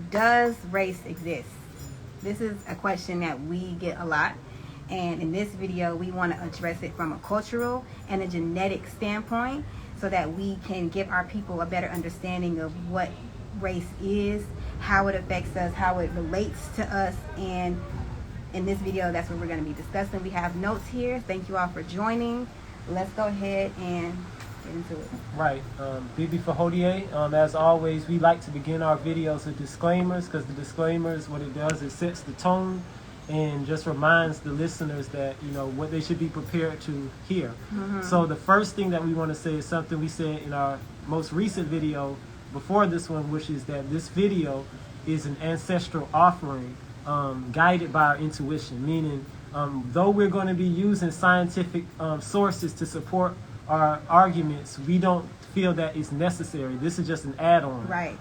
Does race exist? This is a question that we get a lot. And in this video, we want to address it from a cultural and a genetic standpoint so that we can give our people a better understanding of what race is, how it affects us, how it relates to us. And in this video, that's what we're going to be discussing. We have notes here. Thank you all for joining. Let's go ahead and get into it. Right. Bibi Fahodie. As always, we like to begin our videos with disclaimers because the disclaimers, what it does, it sets the tone and just reminds the listeners that, you know, what they should be prepared to hear. So the first thing that we want to say is something we said in our most recent video before this one, which is that this video is an ancestral offering guided by our intuition, meaning though we're going to be using scientific sources to support our arguments, we don't feel that it's necessary. This is just an add-on. Right.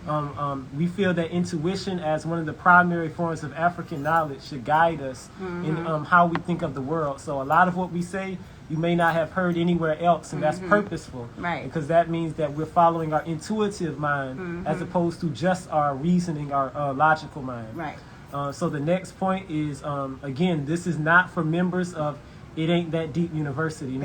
We feel that intuition as one of the primary forms of African knowledge should guide us in how we think of the world. So a lot of what we say you may not have heard anywhere else, and that's purposeful. Right. Because that means that we're following our intuitive mind as opposed to just our reasoning, our logical mind. Right. So the next point is, again, this is not for members of It Ain't That Deep University.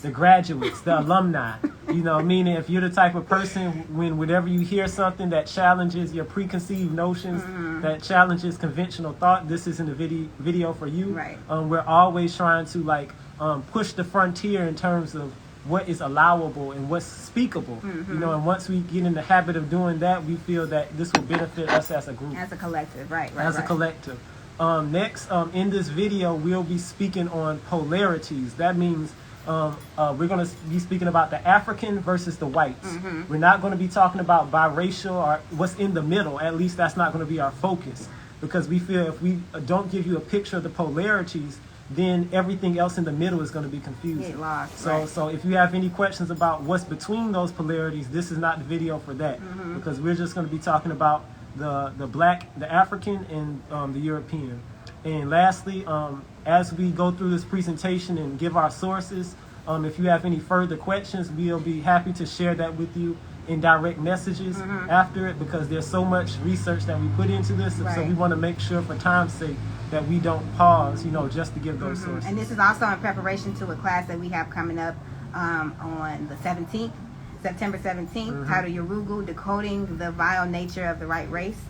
The graduates, the alumni. You know, meaning if you're the type of person when whenever you hear something that challenges your preconceived notions, that challenges conventional thought, this isn't a video for you. Right. We're always trying to push the frontier in terms of what is allowable and what's speakable. You know, and once we get in the habit of doing that, we feel that this will benefit us as a group. As a collective, right. A collective. Next, in this video, we'll be speaking on polarities. That means we're going to be speaking about the African versus the whites. We're not going to be talking about biracial or what's in the middle. At least that's not going to be our focus, because we feel if we don't give you a picture of the polarities, then everything else in the middle is going to be confusing. Get lost, So if you have any questions about what's between those polarities, this is not the video for that, because we're just going to be talking about the black, the African, and the European. And lastly, as we go through this presentation and give our sources, if you have any further questions, we'll be happy to share that with you in direct messages after it, because there's so much research that we put into this. So we want to make sure, for time's sake, that we don't pause, you know, just to give those sources. And this is also in preparation to a class that we have coming up on the 17th. September 17th, titled Yorugu, Decoding the Vile Nature of the Right Race.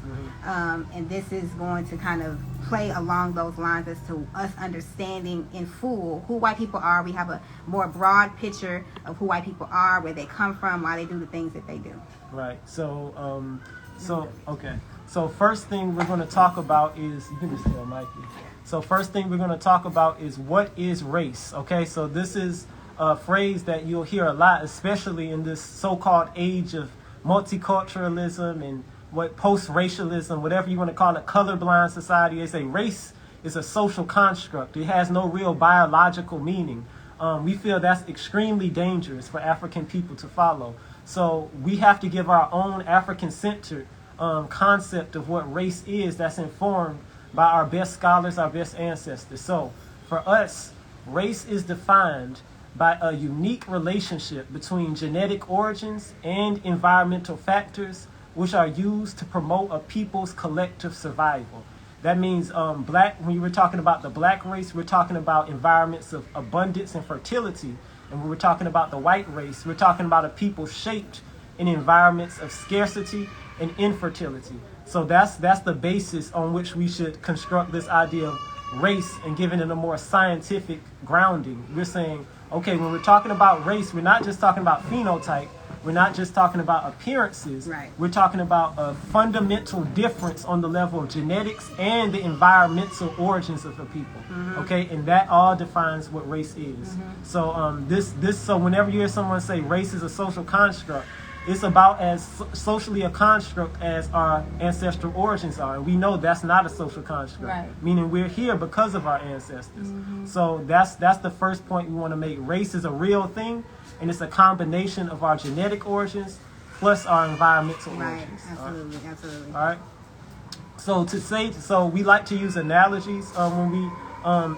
And this is going to kind of play along those lines as to us understanding in full who white people are. We have a more broad picture of who white people are, where they come from, why they do the things that they do. Right. So, okay. So first thing we're going to talk about is, you can just tell Mikey. So first thing we're going to talk about is, what is race? Okay, so this is a phrase that you'll hear a lot, especially in this so-called age of multiculturalism and what post-racialism, whatever you want to call it, colorblind society. They say race is a social construct. It has no real biological meaning. We feel that's extremely dangerous for African people to follow. So we have to give our own African-centered concept of what race is, that's informed by our best scholars, our best ancestors. So for us, race is defined by a unique relationship between genetic origins and environmental factors, which are used to promote a people's collective survival. That means when you were talking about the black race, we're talking about environments of abundance and fertility. And when we're talking about the white race, we're talking about a people shaped in environments of scarcity and infertility. So that's the basis on which we should construct this idea of race and giving it a more scientific grounding. We're saying, okay, when we're talking about race, we're not just talking about phenotype. We're not just talking about appearances. Right. We're talking about a fundamental difference on the level of genetics and the environmental origins of the people. Okay, and that all defines what race is. So so whenever you hear someone say race is a social construct, it's about as socially a construct as our ancestral origins are. And we know that's not a social construct, meaning we're here because of our ancestors. So that's the first point we want to make. Race is a real thing, and it's a combination of our genetic origins plus our environmental origins. Absolutely, absolutely. All right. So we like to use analogies when we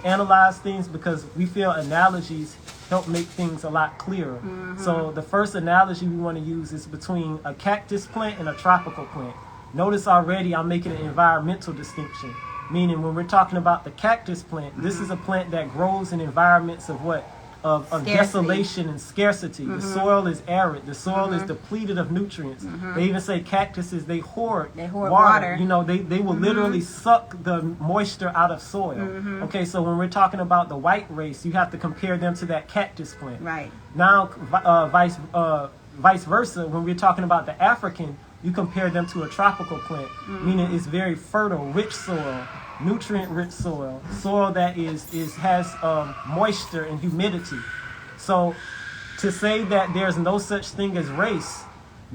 analyze things, because we feel analogies help make things a lot clearer. So the first analogy we want to use is between a cactus plant and a tropical plant. Notice already I'm making an environmental distinction, meaning when we're talking about the cactus plant, this is a plant that grows in environments of what? Of desolation and scarcity. The soil is arid. The soil is depleted of nutrients. They even say cactuses, they hoard water. You know, they will literally suck the moisture out of soil. Okay, so when we're talking about the white race, you have to compare them to that cactus plant. Right. Now, vice versa, when we're talking about the African, you compare them to a tropical plant, meaning it's very fertile, rich soil, nutrient-rich soil, soil that has moisture and humidity. So to say that there's no such thing as race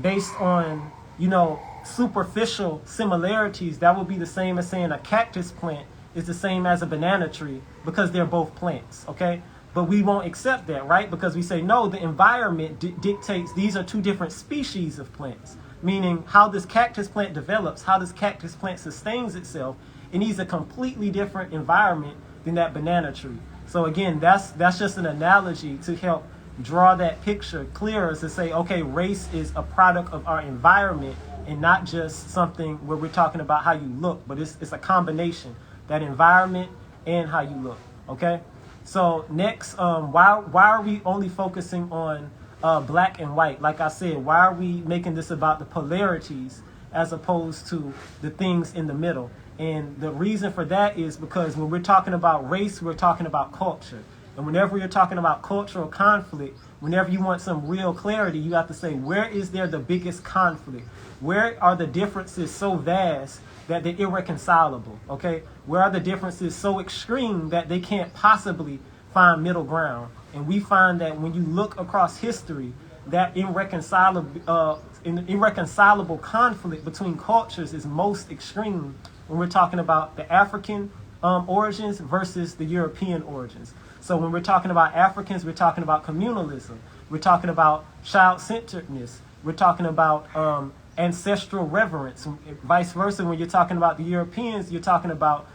based on, you know, superficial similarities, that would be the same as saying a cactus plant is the same as a banana tree, because they're both plants, okay? But we won't accept that, right? Because we say, no, the environment dictates these are two different species of plants, meaning how this cactus plant develops, how this cactus plant sustains itself, it needs a completely different environment than that banana tree. So again, that's just an analogy to help draw that picture clearer, to say, okay, race is a product of our environment and not just something where we're talking about how you look, but it's a combination, that environment and how you look, okay? So next, why are we only focusing on black and white? Like I said, why are we making this about the polarities as opposed to the things in the middle? And the reason for that is because when we're talking about race, we're talking about culture. And whenever you're talking about cultural conflict, whenever you want some real clarity, you have to say, where is there the biggest conflict? Where are the differences so vast that they're irreconcilable, okay? Where are the differences so extreme that they can't possibly find middle ground? And we find that when you look across history, that irreconcilable conflict between cultures is most extreme when we're talking about the African origins versus the European origins. So when we're talking about Africans, we're talking about communalism. We're talking about child-centeredness. We're talking about ancestral reverence. Vice versa, when you're talking about the Europeans, you're talking about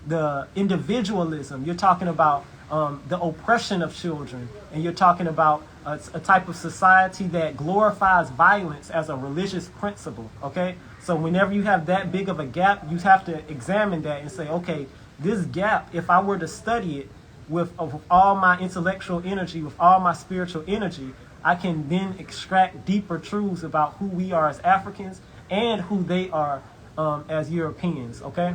the individualism. You're talking about the oppression of children. And you're talking about a type of society that glorifies violence as a religious principle, okay? So whenever you have that big of a gap, you have to examine that and say, okay, this gap, if I were to study it with all my intellectual energy, with all my spiritual energy, I can then extract deeper truths about who we are as Africans and who they are as Europeans, okay?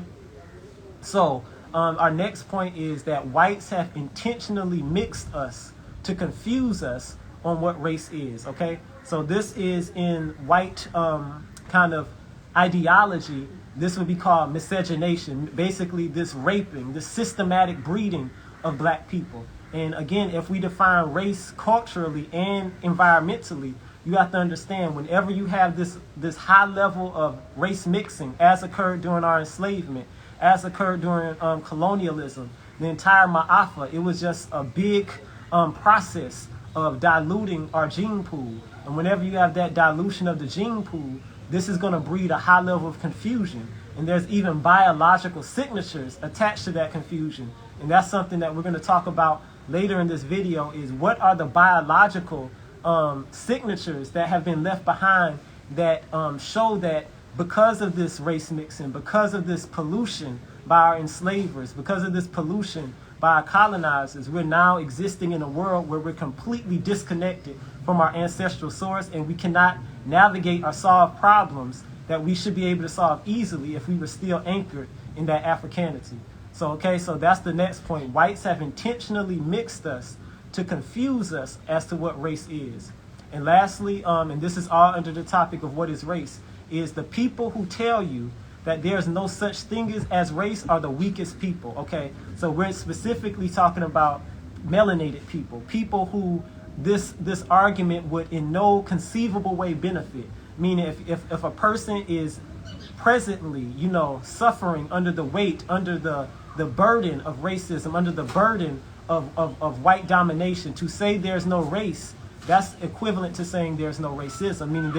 So our next point is that whites have intentionally mixed us to confuse us on what race is, okay? So this is in white kind of ideology. This would be called miscegenation, basically this raping, this systematic breeding of black people. And again, if we define race culturally and environmentally, you have to understand whenever you have this high level of race mixing, as occurred during our enslavement, as occurred during colonialism, the entire Ma'afa, it was just a big process of diluting our gene pool. And whenever you have that dilution of the gene pool, this is going to breed a high level of confusion. And there's even biological signatures attached to that confusion. And that's something that we're going to talk about later in this video, is what are the biological signatures that have been left behind that show that because of this race mixing, because of this pollution by our enslavers, because of this pollution by our colonizers, we're now existing in a world where we're completely disconnected from our ancestral source, and we cannot navigate or solve problems that we should be able to solve easily if we were still anchored in that Africanity. So, okay, so that's the next point. Whites have intentionally mixed us to confuse us as to what race is. And lastly, and this is all under the topic of what is race, is the people who tell you that there's no such thing as race are the weakest people, okay? So we're specifically talking about melanated people, people who this argument would in no conceivable way benefit. Meaning if a person is presently, you know, suffering under the weight, under the burden of racism, under the burden of white domination, to say there's no race, that's equivalent to saying there's no racism. Meaning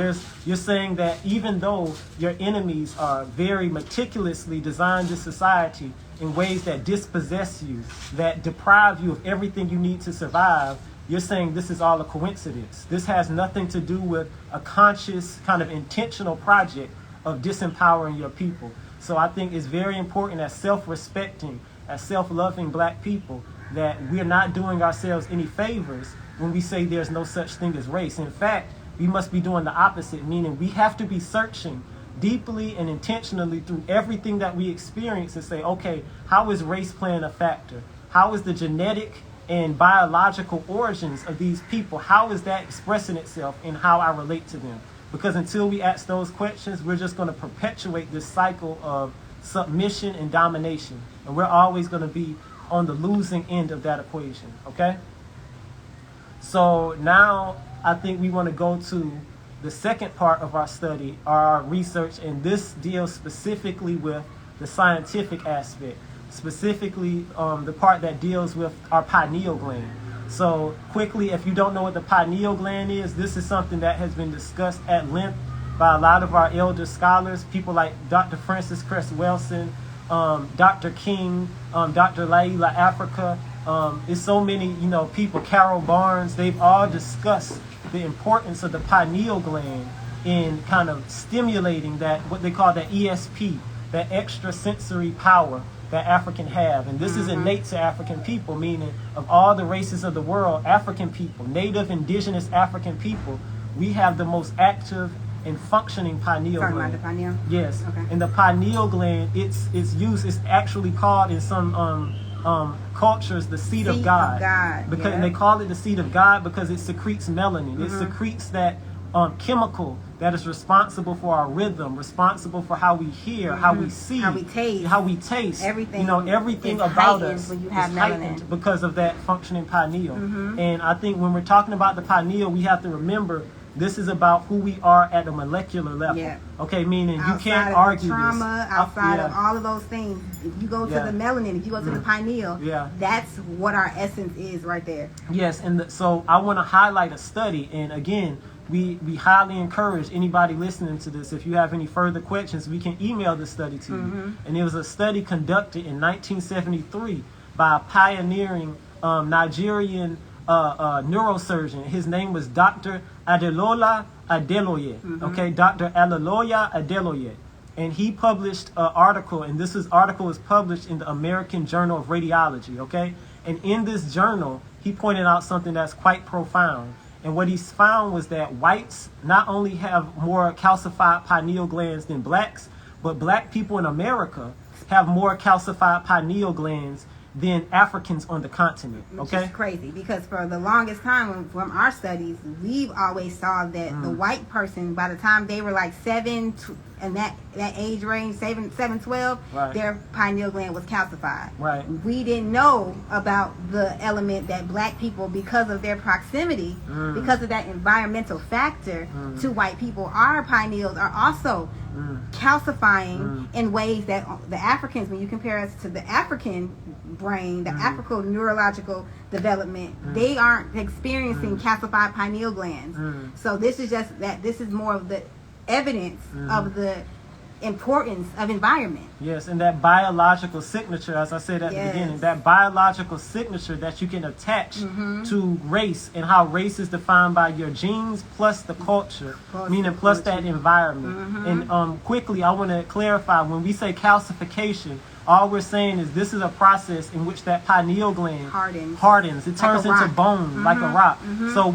you're saying that even though your enemies are very meticulously designed this society in ways that dispossess you, that deprive you of everything you need to survive, you're saying this is all a coincidence. This has nothing to do with a conscious kind of intentional project of disempowering your people. So I think it's very important as self-respecting, as self-loving black people, that we're not doing ourselves any favors when we say there's no such thing as race. In fact, we must be doing the opposite, meaning we have to be searching deeply and intentionally through everything that we experience and say, okay, how is race playing a factor? How is the genetic and biological origins of these people, how is that expressing itself in how I relate to them? Because until we ask those questions, we're just going to perpetuate this cycle of submission and domination. And we're always going to be on the losing end of that equation, okay? So now I think we want to go to the second part of our study, our research, and this deals specifically with the scientific aspect, specifically the part that deals with our pineal gland. So quickly, if you don't know what the pineal gland is, this is something that has been discussed at length by a lot of our elder scholars, people like Dr. Francis Cress Welsing, Dr. King, Dr. Laila Africa. There's so many, people, Carol Barnes, they've all discussed the importance of the pineal gland in kind of stimulating that, what they call that ESP, that extrasensory power that African have. And this is innate to African people, meaning of all the races of the world, African people, native indigenous African people, we have the most active and functioning pineal Talking gland. about the pineal? Yes. Okay. And the pineal gland, it's actually called in some cultures the seat of God. Because and they call it the seat of God because it secretes melanin. It secretes that chemical that is responsible for our rhythm, responsible for how we hear, how we see, how we taste. Everything, everything about us when you is have heightened melanin. because of that functioning pineal. And I think when we're talking about the pineal, we have to remember this is about who we are at a molecular level. Yeah. Okay, meaning Outside you can't of argue the trauma, this. outside of all of those things, if you go to the melanin, if you go to the pineal, that's what our essence is right there. Yes, and so I want to highlight a study, and again, we highly encourage anybody listening to this, if you have any further questions, we can email the study to you. And it was a study conducted in 1973 by a pioneering Nigerian neurosurgeon. His name was Dr. Adelola Adeloye. Okay, Dr. Adeloya Adeloye. And he published an article, and article was published in the American Journal of Radiology, okay? And in this journal, he pointed out something that's quite profound. And what he found was that whites not only have more calcified pineal glands than blacks, but black people in America have more calcified pineal glands than Africans on the continent. Okay, which is crazy because for the longest time from our studies, we've always saw that the white person, by the time they were like 7 and that age range, 7, 12, their pineal gland was calcified. Right. We didn't know about the element that black people, because of their proximity, because of that environmental factor to white people, our pineals are also calcifying in ways that the Africans, when you compare us to the African brain, the African neurological development, they aren't experiencing calcified pineal glands. So this is just that this is more of the evidence of the importance of environment. Yes, and that biological signature, as I said at the beginning, that biological signature that you can attach to race, and how race is defined by your genes plus the culture, meaning plus that environment. And quickly, I want to clarify, when we say calcification, all we're saying is this is a process in which that pineal gland hardens. It turns into bone, like a rock. So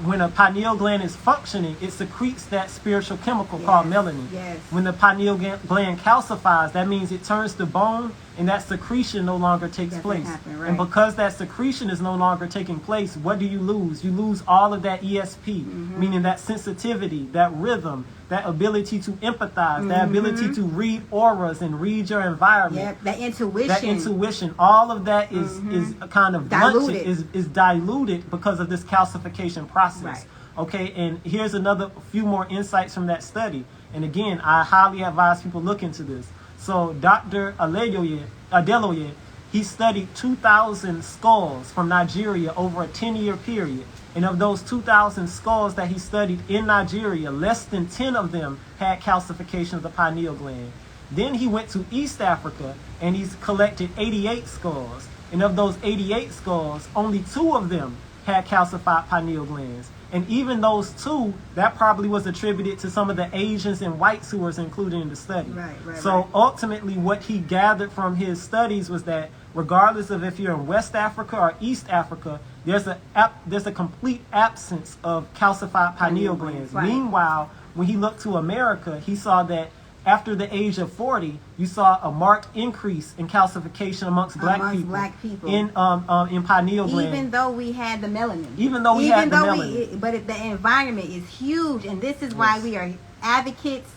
when a pineal gland is functioning, it secretes that spiritual chemical called melanin. When the pineal gland calcifies, that means it turns to bone, and that secretion no longer takes place. And because that secretion is no longer taking place, what do you lose? You lose all of that ESP, meaning that sensitivity, that rhythm, that ability to empathize, that ability to read auras and read your environment. That intuition. That intuition. All of that is kind of diluted. Is diluted because of this calcification process. Okay, and here's another few more insights from that study. And again, I highly advise people look into this. So Dr. Adeloye, he studied 2,000 skulls from Nigeria over a 10-year period. And of those 2,000 skulls that he studied in Nigeria, less than 10 of them had calcification of the pineal gland. Then he went to East Africa and he's collected 88 skulls. And of those 88 skulls, only 2 of them had calcified pineal glands. And even those two, that probably was attributed to some of the Asians and whites who was included in the study. So ultimately what he gathered from his studies was that regardless of if you're in West Africa or East Africa, there's a complete absence of calcified pineal glands. Meanwhile, when he looked to America, he saw that after the age of 40, you saw a marked increase in calcification amongst black people in pineal gland. Even though we had the melanin. But the environment is huge, and this is why we are advocates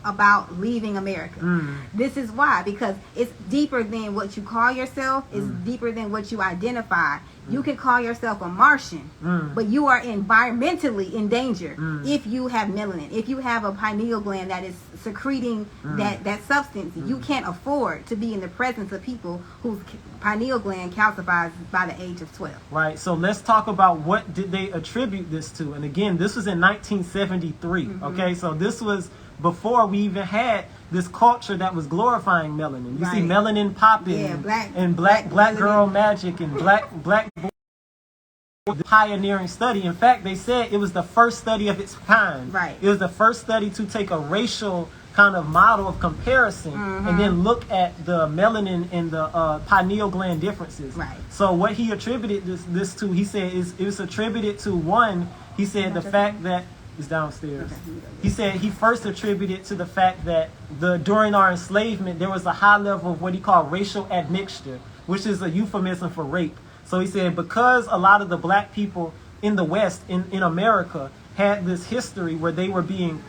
about leaving America. This is why, because it's deeper than what you call yourself. It's deeper than what you identify. You can call yourself a Martian, but you are environmentally in danger if you have melanin. If you have a pineal gland that is secreting that substance, you can't afford to be in the presence of people whose pineal gland calcifies by the age of 12. Right. So let's talk about what did they attribute this to. And again, this was in 1973. Okay, so this was before we even had this culture that was glorifying melanin. You see melanin popping, black girl magic and black pioneering study. In fact, they said it was the first study of its kind. It was the first study to take a racial kind of model of comparison and then look at the melanin and the pineal gland differences. So what he attributed this to, he said it was attributed to one, he said the fact that is downstairs. He said he first attributed to the fact that during our enslavement there was a high level of what he called racial admixture, which is a euphemism for rape. So he said because a lot of the black people in the West, in America, had this history where they were being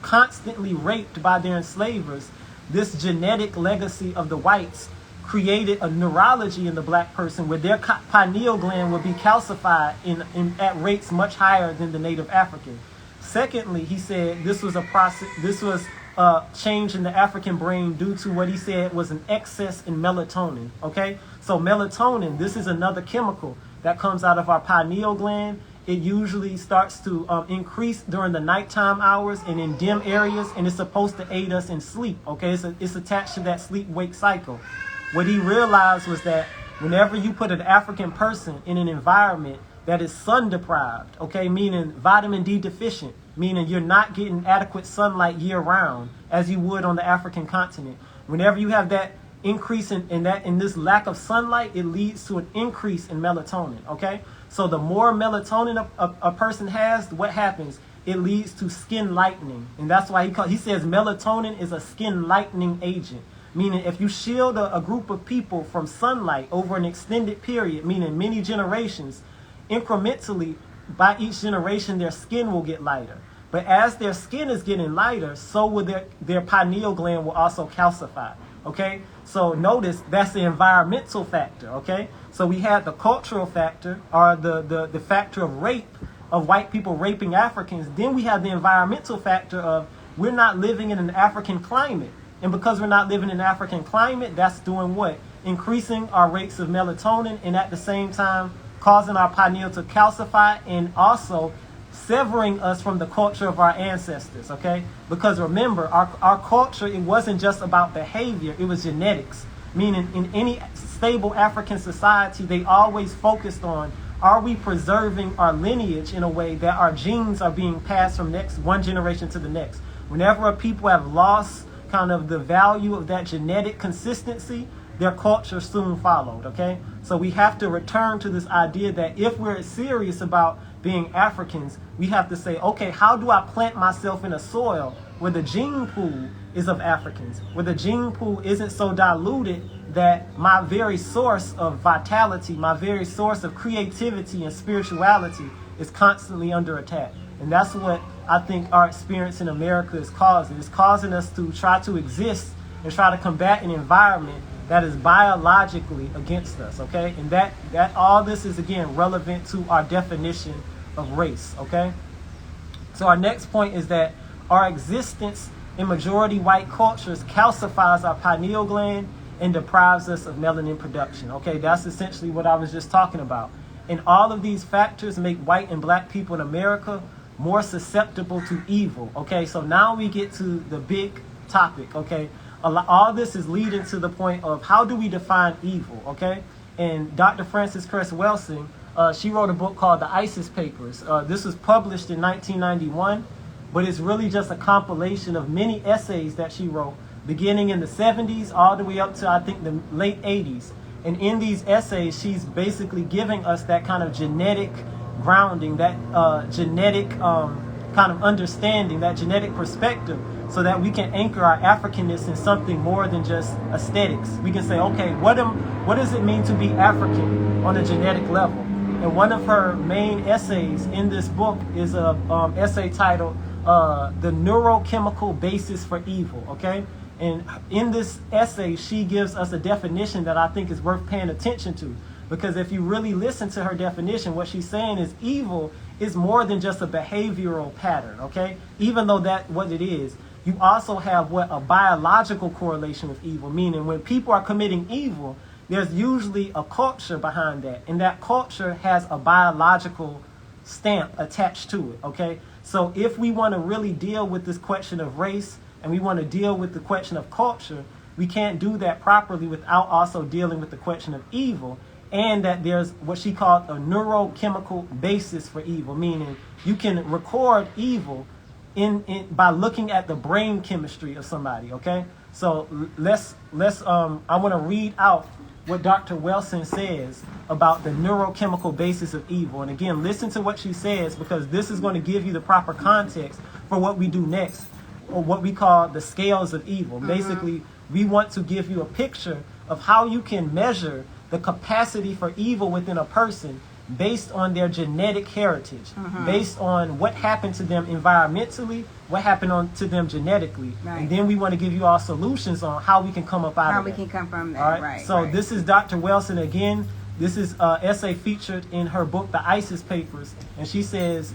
constantly raped by their enslavers, this genetic legacy of the whites created a neurology in the black person where their pineal gland would be calcified at rates much higher than the native African. Secondly, he said this was a change in the African brain due to what he said was an excess in melatonin. Okay, so melatonin, this is another chemical that comes out of our pineal gland. It usually starts to increase during the nighttime hours and in dim areas, and it's supposed to aid us in sleep. Okay, it's attached to that sleep-wake cycle. What he realized was that whenever you put an African person in an environment that is sun deprived, okay, meaning vitamin D deficient, meaning you're not getting adequate sunlight year round as you would on the African continent. Whenever you have that increase in this lack of sunlight, it leads to an increase in melatonin. Okay, so the more melatonin a person has, what happens? It leads to skin lightening, and that's why he says melatonin is a skin lightening agent. Meaning if you shield a group of people from sunlight over an extended period, meaning many generations, incrementally, by each generation, their skin will get lighter. But as their skin is getting lighter, so will their pineal gland will also calcify. Okay? So notice that's the environmental factor. Okay? So we had the cultural factor, or the factor of rape, of white people raping Africans. Then we have the environmental factor of we're not living in an African climate. And because we're not living in an African climate, that's doing what? Increasing our rates of melatonin, and at the same time causing our pineal to calcify, and also severing us from the culture of our ancestors. Okay, because remember, our culture, it wasn't just about behavior, it was genetics. Meaning in any stable African society, they always focused on, are we preserving our lineage in a way that our genes are being passed from one generation to the next. Whenever a people have lost kind of the value of that genetic consistency, their culture soon followed. Okay, so we have to return to this idea that if we're serious about being Africans, we have to say, okay, how do I plant myself in a soil where the gene pool is of Africans, where the gene pool isn't so diluted that my very source of vitality, my very source of creativity and spirituality is constantly under attack. And that's what I think our experience in America is causing. It's causing us to try to exist and try to combat an environment that is biologically against us, okay? And that all this is, again, relevant to our definition of race, okay? So our next point is that our existence in majority white cultures calcifies our pineal gland and deprives us of melanin production, okay? That's essentially what I was just talking about. And all of these factors make white and black people in America more susceptible to evil, okay? So now we get to the big topic, okay? All this is leading to the point of how do we define evil, okay? And Dr. Francis Cress Welsing She wrote a book called The ISIS Papers. This was published in 1991, but it's really just a compilation of many essays that she wrote, beginning in the 70s all the way up to, I think, the late 80s. And in these essays, she's basically giving us that kind of genetic grounding, that genetic kind of understanding, that genetic perspective, so that we can anchor our Africanness in something more than just aesthetics. We can say, okay, what does it mean to be African on a genetic level? And one of her main essays in this book is a essay titled The Neurochemical Basis for Evil, okay? And in this essay, she gives us a definition that I think is worth paying attention to. Because if you really listen to her definition, what she's saying is evil is more than just a behavioral pattern, okay? Even though that's what it is, you also have a biological correlation with evil, meaning when people are committing evil, there's usually a culture behind that, and that culture has a biological stamp attached to it, okay? So if we want to really deal with this question of race, and we want to deal with the question of culture, we can't do that properly without also dealing with the question of evil, and that there's what she called a neurochemical basis for evil, meaning you can record evil by looking at the brain chemistry of somebody, okay? So I want to read out what Dr. Wilson says about the neurochemical basis of evil. And again, listen to what she says, because this is going to give you the proper context for what we do next, or what we call the scales of evil. Basically, we want to give you a picture of how you can measure the capacity for evil within a person based on their genetic heritage, based on what happened to them environmentally, what happened to them genetically. Right. And then we want to give you all solutions on how we can come up out of that. How we can come from that, all right? Right. So this is Dr. Wilson again. This is an essay featured in her book, The ISIS Papers. And she says,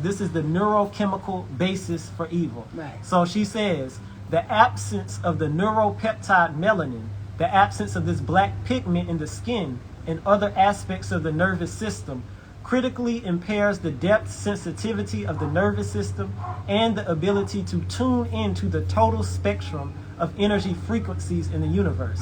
this is the neurochemical basis for evil. Right. So she says, the absence of the neuropeptide melanin, the absence of this black pigment in the skin and other aspects of the nervous system, critically impairs the depth sensitivity of the nervous system and the ability to tune into the total spectrum of energy frequencies in the universe.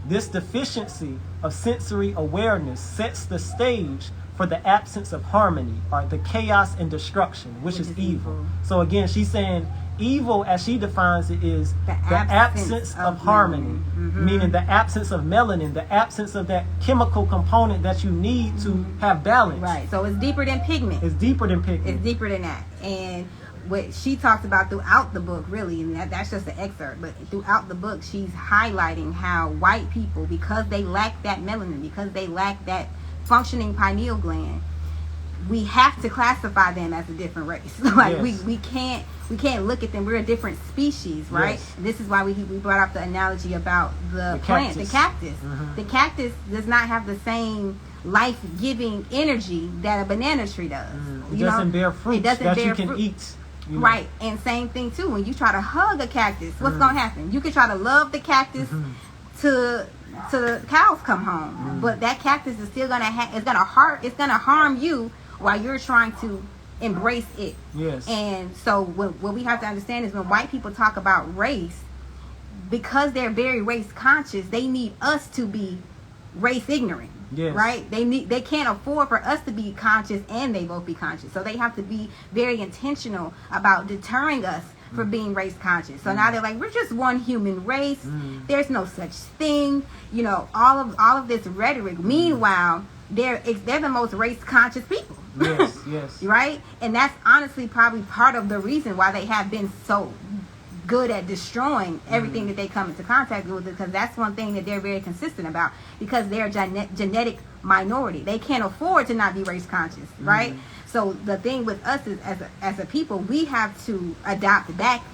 This deficiency of sensory awareness sets the stage for the absence of harmony, or the chaos and destruction, which is evil. So again, she's saying evil, as she defines it, is the absence of harmony, meaning the absence of melanin, the absence of that chemical component that you need to have balance. Right. So it's deeper than pigment. It's deeper than pigment. It's deeper than that. And what she talks about throughout the book, really, and that's just an excerpt, but throughout the book, she's highlighting how white people, because they lack that melanin, because they lack that functioning pineal gland, we have to classify them as a different race. Like yes. we can't look at them. We're a different species, right? Yes. This is why we brought up the analogy about the plant, the cactus. The cactus does not have the same life-giving energy that a banana tree does. It doesn't bear fruit that you can eat. You know. Right, and same thing too. When you try to hug a cactus, what's gonna happen? You can try to love the cactus to the cows come home, but that cactus is still gonna it's gonna harm you while you're trying to embrace it. Yes. And so what we have to understand is when white people talk about race, because they're very race conscious, they need us to be race ignorant. Yes. Right? They can't afford for us to be conscious and they both be conscious. So they have to be very intentional about deterring us from being race conscious. So now they're like, we're just one human race. There's no such thing. You know, all of this rhetoric. Meanwhile, they're the most race conscious people. Yes, yes. Right? And that's honestly probably part of the reason why they have been so good at destroying everything that they come into contact with, because that's one thing that they're very consistent about, because they're a genetic minority. They can't afford to not be race conscious, right? So the thing with us is, as a people, we have to adopt back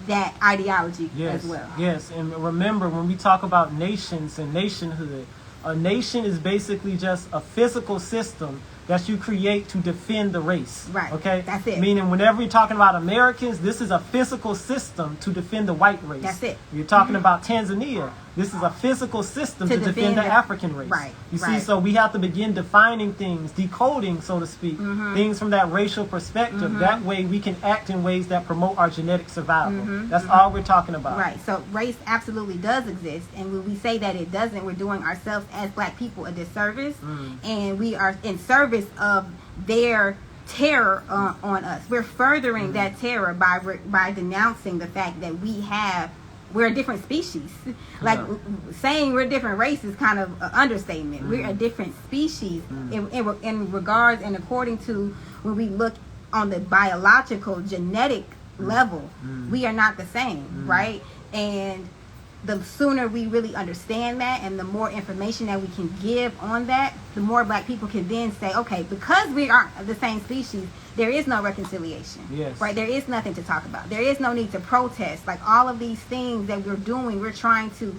that ideology as well. Yes, and remember, when we talk about nations and nationhood, a nation is basically just a physical system that you create to defend the race. Right. Okay? That's it. Meaning whenever you're talking about Americans, this is a physical system to defend the white race. That's it. You're talking about Tanzania. This is a physical system To to defend the defend African race. Right, You see, right. so we have to begin defining things, decoding, so to speak, things from that racial perspective. That way we can act in ways that promote our genetic survival. That's all we're talking about. Right. So race absolutely does exist, and when we say that it doesn't, we're doing ourselves as Black people a disservice, and we are in service of their terror on us. We're furthering that terror by denouncing the fact that we're a different species. Like saying we're different race is kind of an understatement. We're a different species in regards and according to when we look on the biological genetic level, we are not the same, right? And the sooner we really understand that and the more information that we can give on that, the more Black people can then say, okay, because we aren't the same species, there is no reconciliation. Yes. Right? There is nothing to talk about. There is no need to protest. Like all of these things that we're doing, we're trying to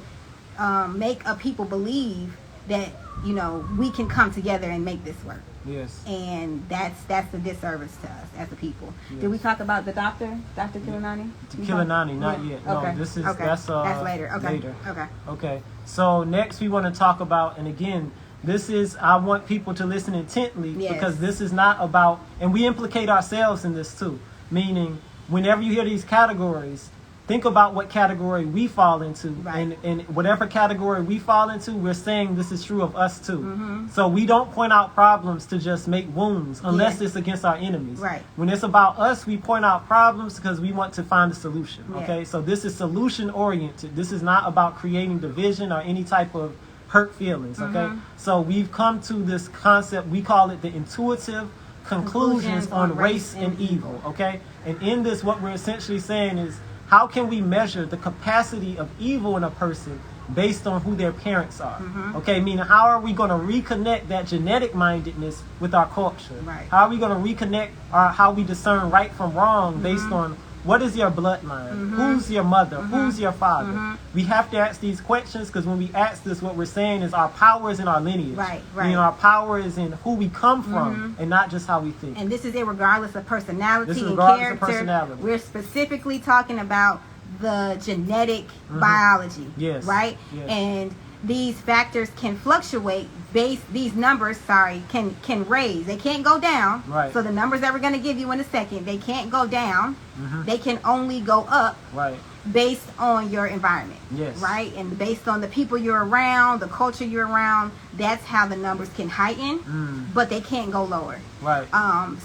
make a people believe that, you know, we can come together and make this work. Yes. And that's the disservice to us as a people. Yes. Did we talk about the Dr. Kilanani? Kilanani, not yet. No, Okay. this is Okay. that's later. Okay. later. Okay. Okay. So next we want to talk about, and again, this is, I want people to listen intently Yes. because this is not about, and we implicate ourselves in this too. Meaning, whenever you hear these categories, think about what category we fall into. Right. And whatever category we fall into, we're saying this is true of us too. So we don't point out problems to just make wounds unless it's against our enemies. Right. When it's about us, we point out problems because we want to find a solution. Yeah. Okay. So this is solution oriented. This is not about creating division or any type of hurt feelings. Okay. So we've come to this concept, we call it the intuitive conclusions on race and evil. Okay. And in this, what we're essentially saying is, how can we measure the capacity of evil in a person based on who their parents are? Okay, meaning how are we going to reconnect that genetic mindedness with our culture? Right. How are we going to reconnect how we discern right from wrong based on what is your bloodline? Who's your mother? Who's your father? We have to ask these questions because when we ask this, what we're saying is our power is in our lineage. Right. Meaning our power is in who we come from and not just how we think. And this is irregardless of personality This is and regardless of character. personality. We're specifically talking about the genetic biology. Yes. Right? Yes. And these factors can fluctuate these numbers can raise. They can't go down. Right. So the numbers that we're going to give you in a second, they can't go down. They can only go up. Right. Based on your environment. Yes. Right? And based on the people you're around, the culture you're around, that's how the numbers can heighten, but they can't go lower. Right.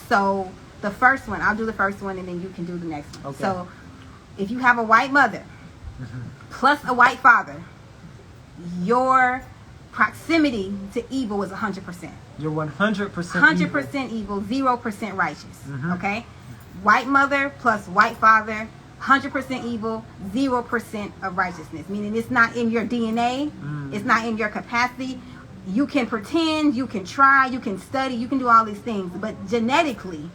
So the first one, I'll do the first one and then you can do the next one. Okay. So if you have a white mother plus a white father, your proximity to evil is 100%. You're 100% 100% evil, 0% righteous. Okay? White mother plus white father, 100% evil, 0% of righteousness. Meaning it's not in your DNA, it's not in your capacity. You can pretend, you can try, you can study, you can do all these things, but genetically,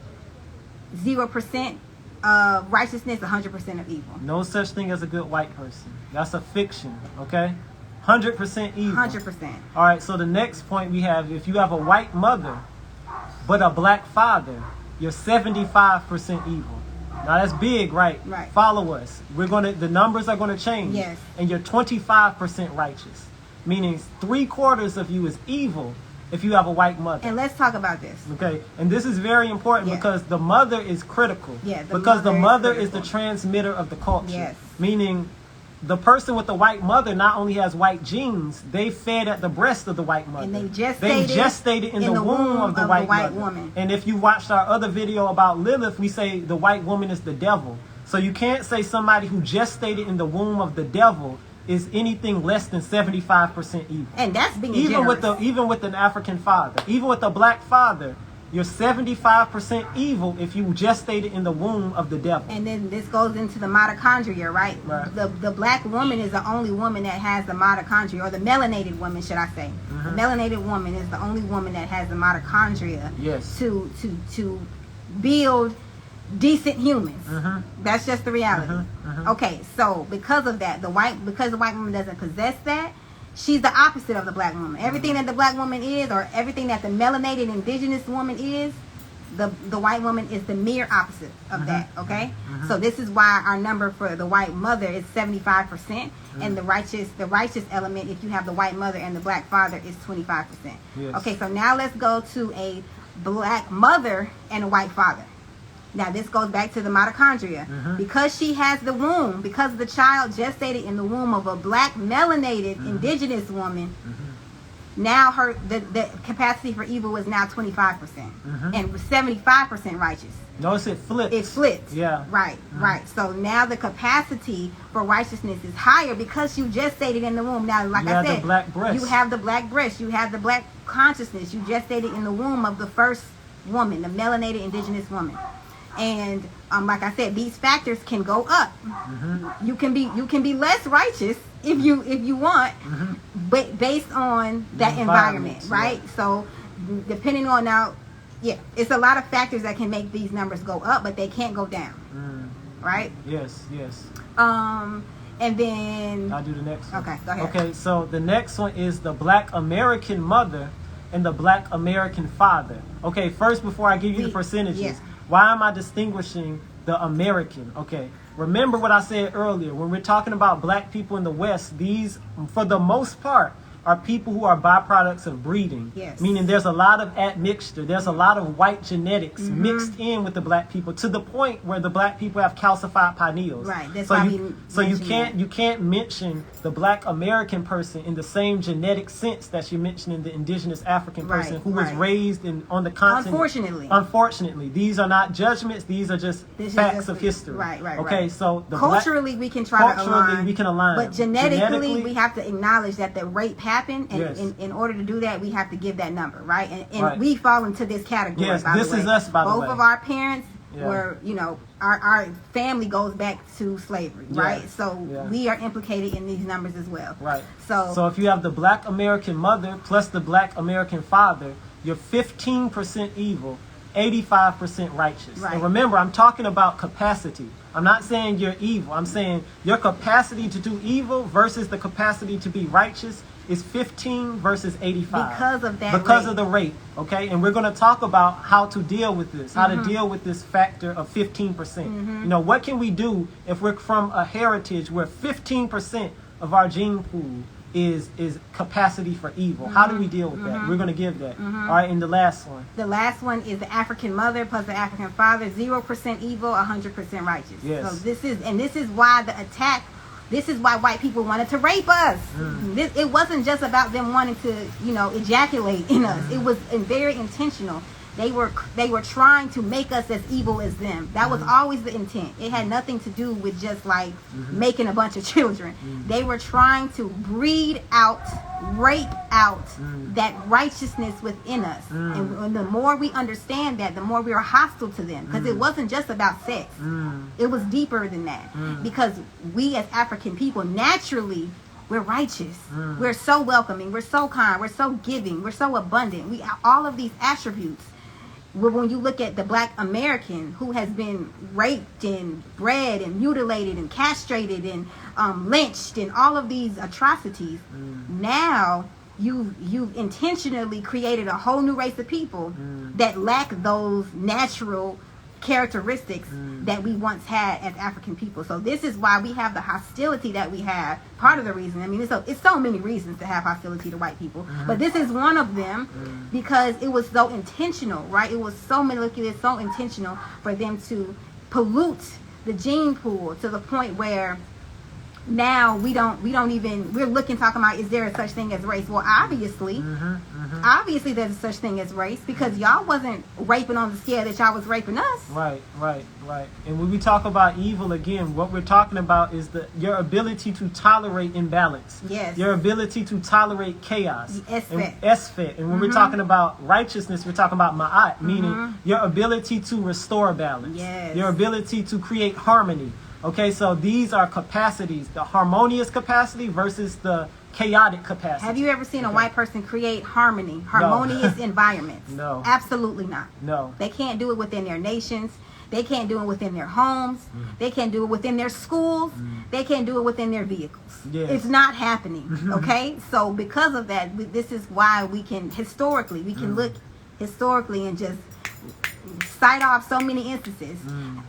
0% of righteousness, 100% of evil. No such thing as a good white person. That's a fiction, okay? 100% evil. 100%. All right, so the next point we have, if you have a white mother but a black father, you're 75% evil. Now that's big, right? Right. Follow us. The numbers are gonna change. Yes. And you're 25% righteous. Meaning 3/4 of you is evil if you have a white mother. And let's talk about this. Okay, and this is very important Yeah. because the mother is critical. Yeah, the because the mother mother is is the critical. transmitter of the culture. Yes. Meaning the person with the white mother not only has white genes, they fed at the breast of the white mother. And they gestated in the womb of the white mother. woman. And if you watched our other video about Lilith, we say the white woman is the devil. So you can't say somebody who gestated in the womb of the devil is anything less than 75% evil. And that's being Even generous. with an African father, even with a black father, you're 75% evil if you gestated in the womb of the devil. And then this goes into the mitochondria, right? Right. The black woman is the only woman that has the mitochondria, or the melanated woman, should I say? The melanated woman is the only woman that has the mitochondria. Yes. To build decent humans. That's just the reality. Okay, so because of that, because the white woman doesn't possess that, she's the opposite of the black woman. Everything that the black woman is, or everything that the melanated indigenous woman is the white woman is the mere opposite of that. Okay, so this is why our number for the white mother is 75%, and the righteous element, if you have the white mother and the black father, is 25%. Yes. Okay, so now let's go to a black mother and a white father. Now this goes back to the mitochondria. Because she has the womb, because the child gestated in the womb of a black melanated indigenous woman, now the capacity for evil is now 25% and 75% righteous. Notice it flips. It flips. Yeah. Right, right. So now the capacity for righteousness is higher because you gestated in the womb. Now, like I said, the black breast. You have the black breast. You have the black consciousness. You gestated in the womb of the first woman, the melanated indigenous woman. And like I said, these factors can go up. You can be less righteous if you want, but based on that environment, right? Yeah. So depending on it's a lot of factors that can make these numbers go up, but they can't go down, right? Yes, yes. And then I'll do the next one. Okay, go ahead. Okay, so the next one is the Black American mother and the Black American father. Okay, first before I give you the percentages, why am I distinguishing the American? Okay, remember what I said earlier. When we're talking about black people in the West, these, for the most part, are people who are byproducts of breeding. Yes. Meaning there's a lot of admixture. There's a lot of white genetics mixed in with the black people, to the point where the black people have calcified pineals. Right. That's so you can't mention the black American person in the same genetic sense that you're mentioning the indigenous African person who was raised on the continent. Unfortunately, these are not judgments. These are just facts of history. Right. Okay. So culturally we can try to align. We can align. But genetically we have to acknowledge that the rape happened, and in order to do that, we have to give that number, right? And we fall into this category. Yes, by this the way. is us, by the way. Both of our parents were, our family goes back to slavery, right? So we are implicated in these numbers as well. Right. So if you have the Black American mother plus the Black American father, you're 15% evil, 85% righteous. Right. And remember, I'm talking about capacity. I'm not saying you're evil. I'm saying your capacity to do evil versus the capacity to be righteous is 15 versus 85. Because of that Because rate. of the rate, okay? And we're going to talk about how to deal with this, how to deal with this factor of 15%. What can we do if we're from a heritage where 15% of our gene pool is capacity for evil? How do we deal with that? We're going to give that. All right, and the last one. The last one is the African mother plus the African father, 0% evil, 100% righteous. Yes. So this is why the attack. This is why white people wanted to rape us. It wasn't just about them wanting to, ejaculate in us. It was very intentional. They were trying to make us as evil as them. That was always the intent. It had nothing to do with just like making a bunch of children. They were trying to breed out, rape out that righteousness within us. And the more we understand that, the more we are hostile to them. Because it wasn't just about sex. It was deeper than that. Because we as African people, naturally, we're righteous. We're so welcoming. We're so kind. We're so giving. We're so abundant. We all of these attributes. When you look at the Black American who has been raped and bred and mutilated and castrated and lynched and all of these atrocities, now you've intentionally created a whole new race of people that lack those natural characteristics that we once had as African people. So this is why we have the hostility that we have. Part of the reason, it's so many reasons to have hostility to white people, but this is one of them because it was so intentional, right? It was so manipulative, so intentional for them to pollute the gene pool to the point where now we're looking, talking about, is there a such thing as race? Well, obviously there's a such thing as race, because y'all wasn't raping on the scale that y'all was raping us. Right. And when we talk about evil, again, what we're talking about is your ability to tolerate imbalance. Yes. Your ability to tolerate chaos. Esfet. And when we're talking about righteousness, we're talking about ma'at, meaning your ability to restore balance. Yes. Your ability to create harmony. Okay, so these are capacities, the harmonious capacity versus the chaotic capacity. Have you ever seen a white person create harmonious environments? No. Absolutely not. No. They can't do it within their nations. They can't do it within their homes. They can't do it within their schools. They can't do it within their vehicles. Yes. It's not happening, okay? So because of that, this is why we can historically, look historically and just cite off so many instances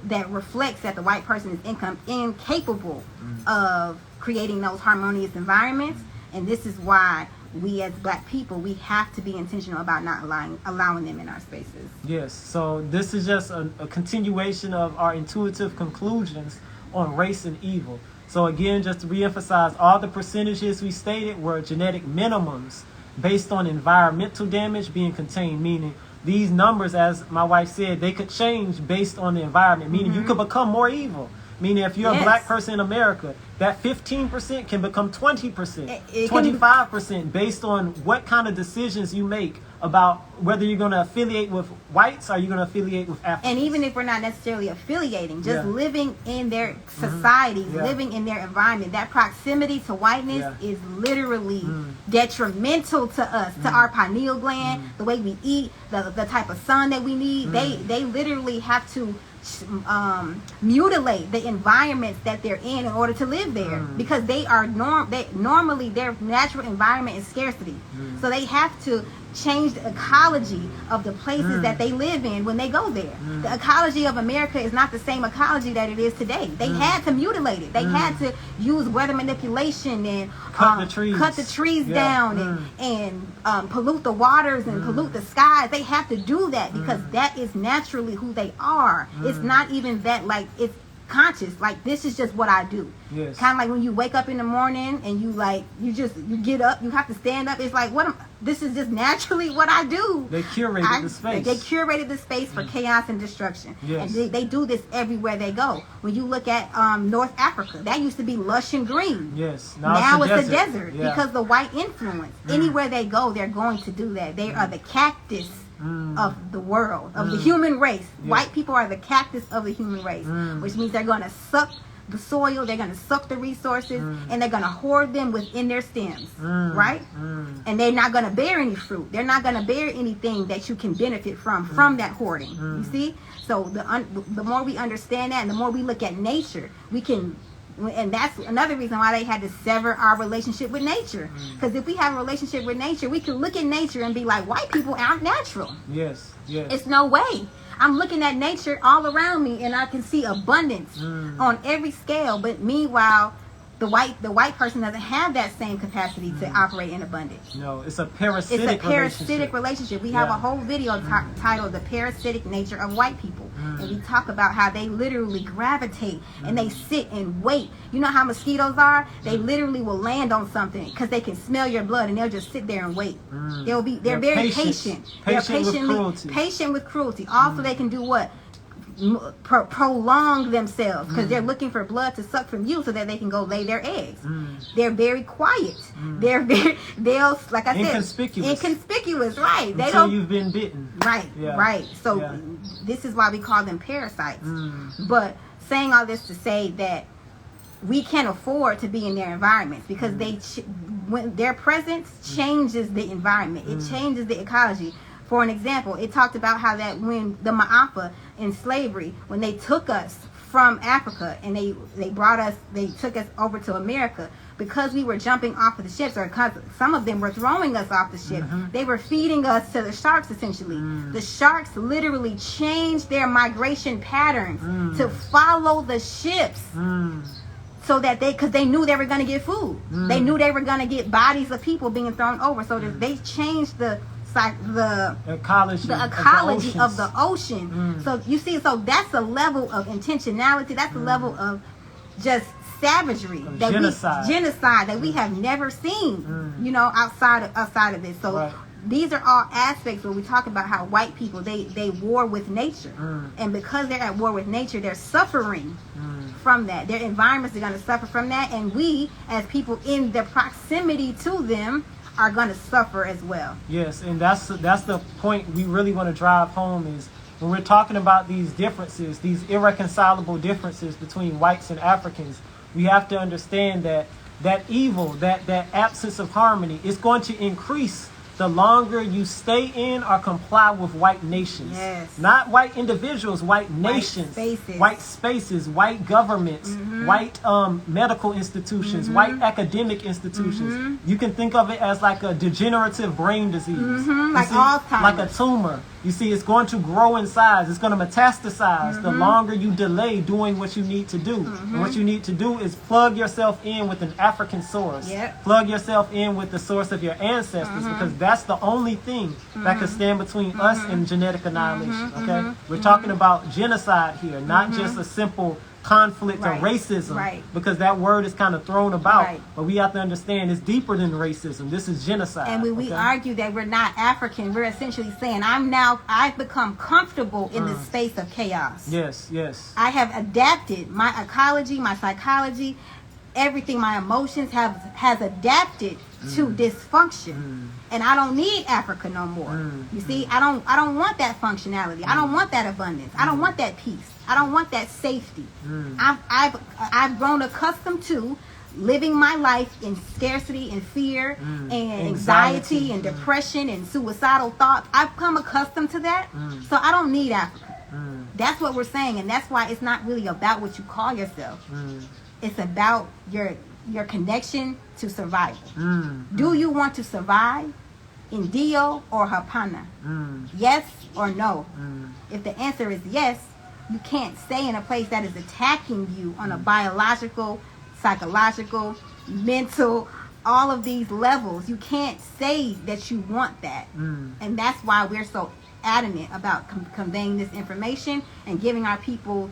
that reflects that the white person is incapable of creating those harmonious environments. And this is why we as black people, we have to be intentional about not allowing them in our spaces. Yes, so this is just a continuation of our intuitive conclusions on race and evil. So again, just to reemphasize, all the percentages we stated were genetic minimums based on environmental damage being contained, meaning these numbers, as my wife said, they could change based on the environment, meaning you could become more evil. Meaning if you're a black person in America, that 15% can become 20%, 25% based on what kind of decisions you make about whether you're going to affiliate with whites or you're going to affiliate with Africans. And even if we're not necessarily affiliating, just living in their society, living in their environment, that proximity to whiteness is literally detrimental to us, to our pineal gland, the way we eat, the type of sun that we need. They literally have to mutilate the environments that they're in order to live there, because they are normally their natural environment is scarcity, so they have to change the ecology of the places that they live in when they go there. The ecology of America is not the same ecology that it is today. They had to mutilate it. They had to use weather manipulation and cut the trees down and pollute the waters and pollute the skies. They have to do that because that is naturally who they are. It's not even that like it's conscious, like this is just what I do. Kind of like when you wake up in the morning and you get up, you have to stand up. It's like this is just naturally what I do. They curated the space. They curated the space for chaos and destruction. And they do this everywhere they go. When you look at North Africa, that used to be lush and green. Now it's a desert because the white influence. Anywhere they go, they're going to do that. They are the cactus of the world, of the human race. White people are the cactus of the human race, which means they're going to suck the soil, they're going to suck the resources, and they're going to hoard them within their stems, right? And they're not going to bear any fruit. They're not going to bear anything that you can benefit from that hoarding. You see? So the more we understand that and the more we look at nature, we can. And that's another reason why they had to sever our relationship with nature. Because if we have a relationship with nature, we can look at nature and be like, white people aren't natural. It's no way. I'm looking at nature all around me and I can see abundance on every scale. But meanwhile, the white person doesn't have that same capacity to operate in abundance. No, it's a parasitic relationship. We have a whole video titled "The Parasitic Nature of White People," and we talk about how they literally gravitate and they sit and wait. You know how mosquitoes are? They literally will land on something because they can smell your blood and they'll just sit there and wait. They're very patient. They're patient with cruelty. Also, they can do what? Prolong themselves because they're looking for blood to suck from you so that they can go lay their eggs. They're very quiet. They'll like I said, inconspicuous, right? Until you've been bitten. Right. So this is why we call them parasites. But saying all this to say that we can't afford to be in their environments because when their presence changes the environment, it changes the ecology. For an example, it talked about how that when the Ma'afa in slavery, when they took us from Africa and they took us over to America, because we were jumping off of the ships, or because some of them were throwing us off the ship, they were feeding us to the sharks essentially. The sharks literally changed their migration patterns to follow the ships. So that because they knew they were going to get food. They knew they were going to get bodies of people being thrown over. So they changed the ecology of the ocean. So you see, so that's a level of intentionality. That's a level of just savagery, genocide that we have never seen, outside of this. So these are all aspects where we talk about how white people they war with nature, and because they're at war with nature, they're suffering from that. Their environments are going to suffer from that, and we as people in the proximity to them are going to suffer as well. Yes, and that's the point we really want to drive home is when we're talking about these differences, these irreconcilable differences between whites and Africans, we have to understand that evil, that absence of harmony is going to increase the longer you stay in or comply with white nations. Not white individuals, white nations, white spaces, white governments, white medical institutions, white academic institutions. You can think of it as like a degenerative brain disease. Like Alzheimer's. Like a tumor. You see, it's going to grow in size. It's going to metastasize the longer you delay doing what you need to do. And what you need to do is plug yourself in with an African source. Plug yourself in with the source of your ancestors, because that's the only thing that can stand between us and genetic annihilation. Okay, we're talking about genocide here, not just a simple conflict or racism, because that word is kind of thrown about, but we have to understand it's deeper than racism. This is genocide. And when we argue that we're not African, we're essentially saying I've become comfortable in this space of chaos. Yes, yes. I have adapted my ecology, my psychology, everything, my emotions has adapted to dysfunction. And I don't need Africa no more. You see, I don't want that functionality. I don't want that abundance. I don't want that peace. I don't want that safety. I've grown accustomed to living my life in scarcity and fear and anxiety and depression and suicidal thoughts. I've come accustomed to that. So I don't need Africa. That's what we're saying, and that's why it's not really about what you call yourself. It's about your connection to survival. Do you want to survive in Dio or Hapana? Yes or no? If the answer is yes, you can't stay in a place that is attacking you on a biological, psychological, mental, all of these levels. You can't say that you want that. And that's why we're so adamant about conveying this information and giving our people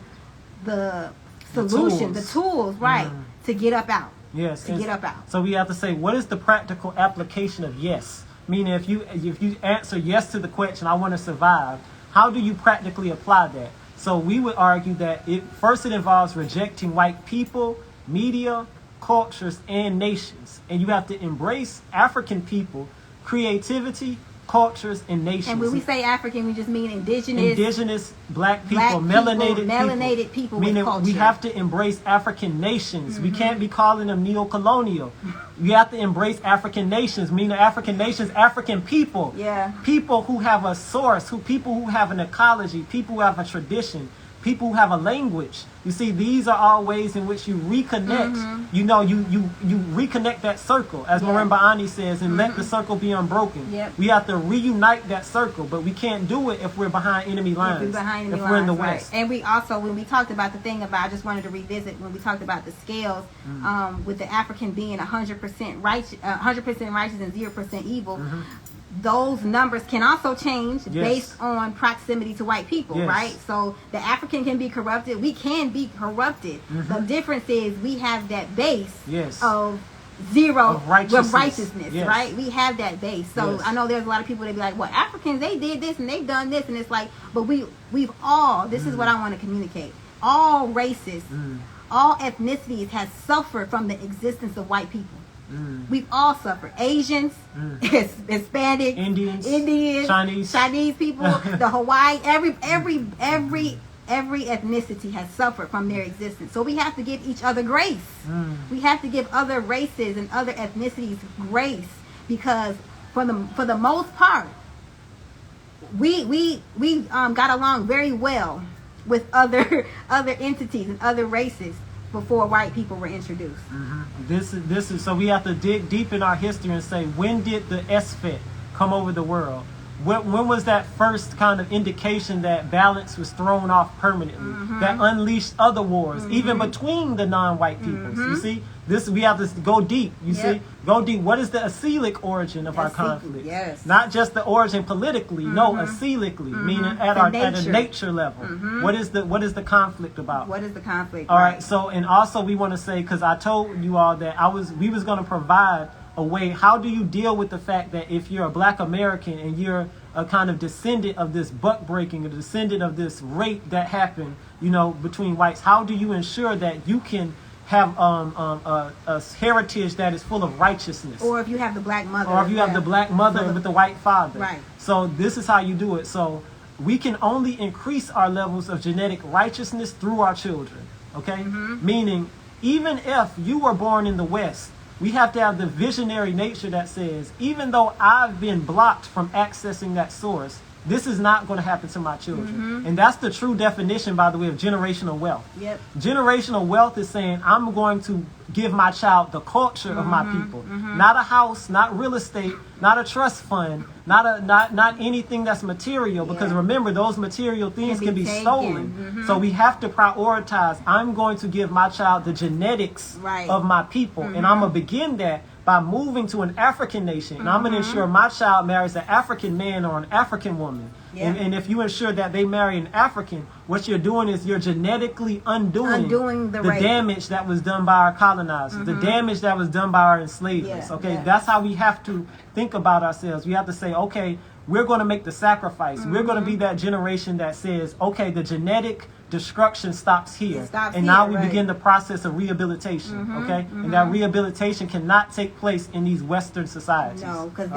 the solution, the tools, to get up out. Yes, to get up out. So we have to say, what is the practical application of yes? Meaning, if you answer yes to the question, I want to survive, how do you practically apply that? So we would argue that it involves rejecting white people, media, cultures, and nations. And you have to embrace African people, creativity, cultures, and nations. And when we say African, we just mean indigenous black people, melanated people meaning with culture. We have to embrace African nations. We can't be calling them neo-colonial. We have to embrace African nations, meaning African nations, African people. People who have a source, people who have an ecology, people who have a tradition, people who have a language. You see, these are all ways in which you reconnect. You know, you reconnect that circle, as Marimba Ani says, and let the circle be unbroken. We have to reunite that circle, but we can't do it if we're behind enemy lines. If we're in the West. And we also, when we talked about the thing about, I just wanted to revisit when we talked about the scales, with the African being 100% righteous and 0% evil. Those numbers can also change based on proximity to white people, right? So the African can be corrupted. We can be corrupted. The difference is we have that base of zero of righteousness, right? We have that base. So I know there's a lot of people that be like, well, Africans, they did this and they've done this. And it's like, but we've all, this is what I want to communicate. All races, all ethnicities has suffered from the existence of white people. We've all suffered. Asians, Hispanic, Indians, Chinese people, the Hawaii, every ethnicity has suffered from their existence. So we have to give each other grace. We have to give other races and other ethnicities grace, because for the most part, we got along very well with other entities and other races before white people were introduced. This is so we have to dig deep in our history and say, when did the Esfet come over the world? When was that first kind of indication that balance was thrown off permanently, that unleashed other wars, even between the non-white peoples? You see, we have to go deep. You see, go deep. What is the Asilic origin of our conflict? Not just the origin politically, no, Asilically, meaning at a nature level. What is the conflict about? What is the conflict? All right. So, and also we want to say, because I told you all that we was going to provide a way. How do you deal with the fact that if you're a Black American and you're a kind of descendant of this buck breaking, a descendant of this rape that happened, between whites, how do you ensure that you can have a heritage that is full of righteousness? Or if you have the black mother. Or if you have the black mother with the white father. Right. So this is how you do it. So we can only increase our levels of genetic righteousness through our children. Okay? Meaning, even if you were born in the West, we have to have the visionary nature that says, even though I've been blocked from accessing that source, this is not going to happen to my children. And that's the true definition, by the way, of generational wealth. Generational wealth is saying, I'm going to give my child the culture of my people, not a house, not real estate, not a trust fund, not anything that's material. Because remember, those material things can be stolen. So we have to prioritize. I'm going to give my child the genetics of my people, and I'm gonna begin that by moving to an African nation, and I'm going to ensure my child marries an African man or an African woman. And if you ensure that they marry an African, what you're doing is you're genetically undoing the damage that was done by our colonizers, the damage that was done by our enslavers. That's how we have to think about ourselves. We have to say, okay, we're going to make the sacrifice. We're going to be that generation that says, okay, the genetic destruction stops here. Now we begin the process of rehabilitation, and that rehabilitation cannot take place in these Western societies. No, because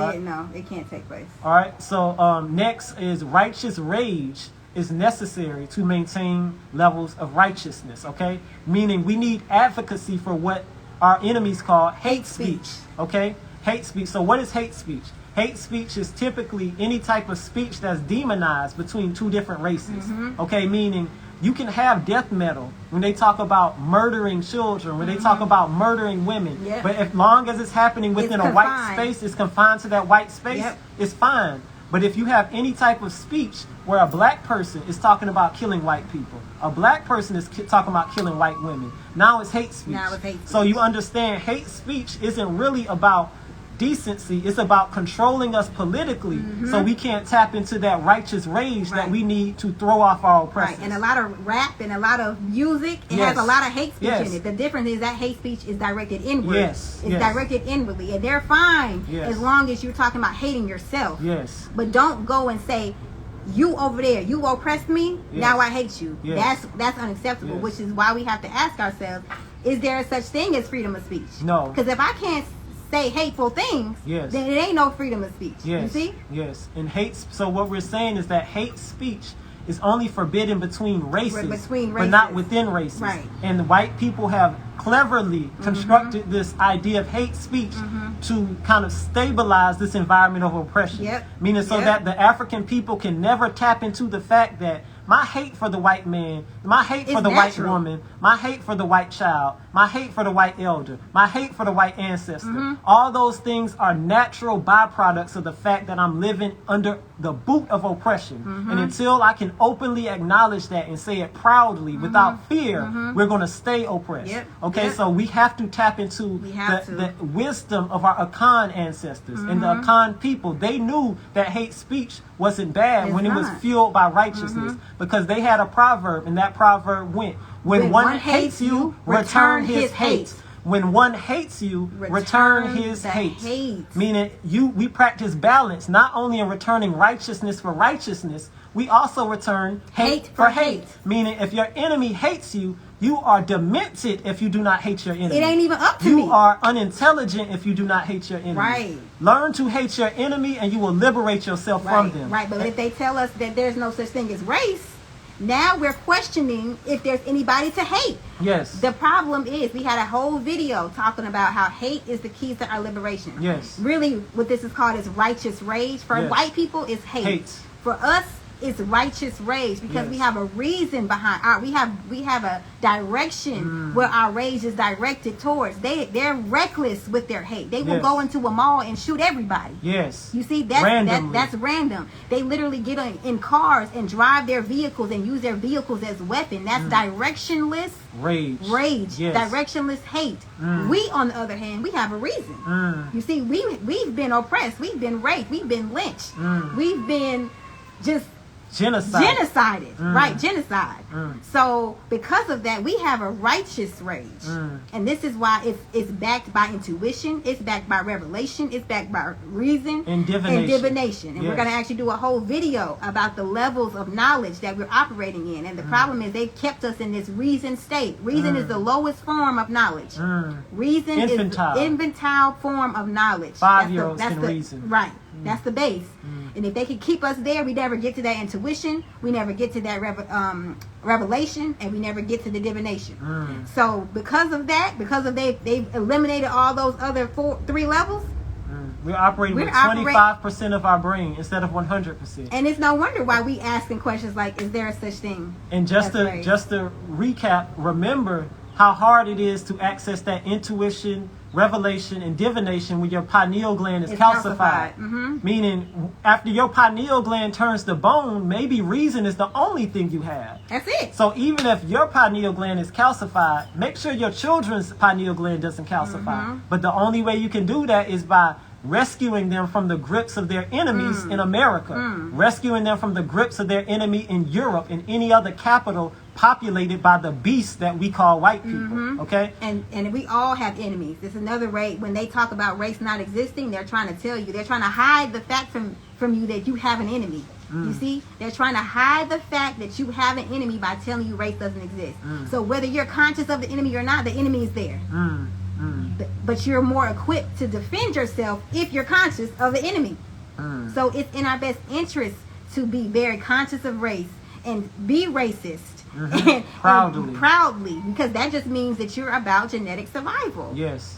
it can't take place. All right, so next is righteous rage is necessary to maintain levels of righteousness, meaning we need advocacy for what our enemies call hate speech, hate speech. So what is hate speech? Hate speech is typically any type of speech that's demonized between two different races, meaning you can have death metal when they talk about murdering children, when they talk about murdering women, but as long as it's happening within a white space, it's confined to that white space, it's fine. But if you have any type of speech where a black person is talking about killing white people, a black person is talking about killing white women, now it's hate speech. So you understand, hate speech isn't really about decency, it's about controlling us politically, so we can't tap into that righteous rage that we need to throw off our oppressors. And a lot of rap and a lot of music, it has a lot of hate speech in it. The difference is that hate speech is directed inward. It's directed inwardly, and they're fine as long as you're talking about hating yourself. But don't go and say, you over there, you oppressed me, now I hate you. That's unacceptable, which is why we have to ask ourselves, is there a such thing as freedom of speech? No. Because if I can't say hateful things, then it ain't no freedom of speech. You see? And so what we're saying is that hate speech is only forbidden between races, but not within races. And the white people have cleverly constructed this idea of hate speech to kind of stabilize this environment of oppression. Meaning so that the African people can never tap into the fact that my hate for the white man, my hate for the white woman, my hate for the white child, my hate for the white elder, my hate for the white ancestor, all those things are natural byproducts of the fact that I'm living under the boot of oppression. And until I can openly acknowledge that and say it proudly without fear, we're going to stay oppressed. So we have to tap into the wisdom of our Akan ancestors and the Akan people. They knew that hate speech wasn't bad when it was fueled by righteousness, because they had a proverb, and that proverb went, when one hates you, return his hate. When one hates you, return his hate. Meaning we practice balance, not only in returning righteousness for righteousness, we also return hate for hate. Meaning if your enemy hates you, you are demented if you do not hate your enemy. It ain't even up to me. You are unintelligent if you do not hate your enemy. Learn to hate your enemy and you will liberate yourself from them. But if they tell us that there's no such thing as race, now we're questioning if there's anybody to hate. The problem is, we had a whole video talking about how hate is the key to our liberation. Really, what this is called is righteous rage. For white people, it's hate. For us, it's righteous rage, because we have a reason behind our, we have a direction where our rage is directed towards. They're reckless with their hate. They will go into a mall and shoot everybody. You see, that's random. They literally get in cars and drive their vehicles and use their vehicles as weapons. That's directionless rage. Directionless hate. We, on the other hand, we have a reason. You see, we've been oppressed, we've been raped, we've been lynched, we've been just genocided. Genocide. So because of that, we have a righteous rage, and this is why it's backed by intuition, it's backed by revelation, it's backed by reason and divination. And we're going to actually do a whole video about the levels of knowledge that we're operating in. And the problem is, they've kept us in this reason state. Reason is the lowest form of knowledge. Reason is the infantile form of knowledge. 5-year-olds can reason. That's the base. And if they can keep us there, we never get to that intuition, we never get to that revelation, and we never get to the divination. So because of that, they've eliminated all those other 3 levels, we're operating with 25% of our brain instead of 100%. And it's no wonder why we asking questions like, is there a such thing? And just to recap, remember how hard it is to access that intuition, revelation, and divination when your pineal gland is calcified. Meaning, after your pineal gland turns to bone, maybe reason is the only thing you have. That's it. So even if your pineal gland is calcified, make sure your children's pineal gland doesn't calcify. But the only way you can do that is by rescuing them from the grips of their enemies in America, rescuing them from the grips of their enemy in Europe and any other capital populated by the beasts that we call white people. Okay? And we all have enemies. There's another way. When they talk about race not existing, they're trying to tell you, they're trying to hide the fact from you that you have an enemy. You see, they're trying to hide the fact that you have an enemy by telling you race doesn't exist. So whether you're conscious of the enemy or not, the enemy is there. But you're more equipped to defend yourself if you're conscious of the enemy. So it's in our best interest to be very conscious of race and be racist and proudly, because that just means that you're about genetic survival. Yes.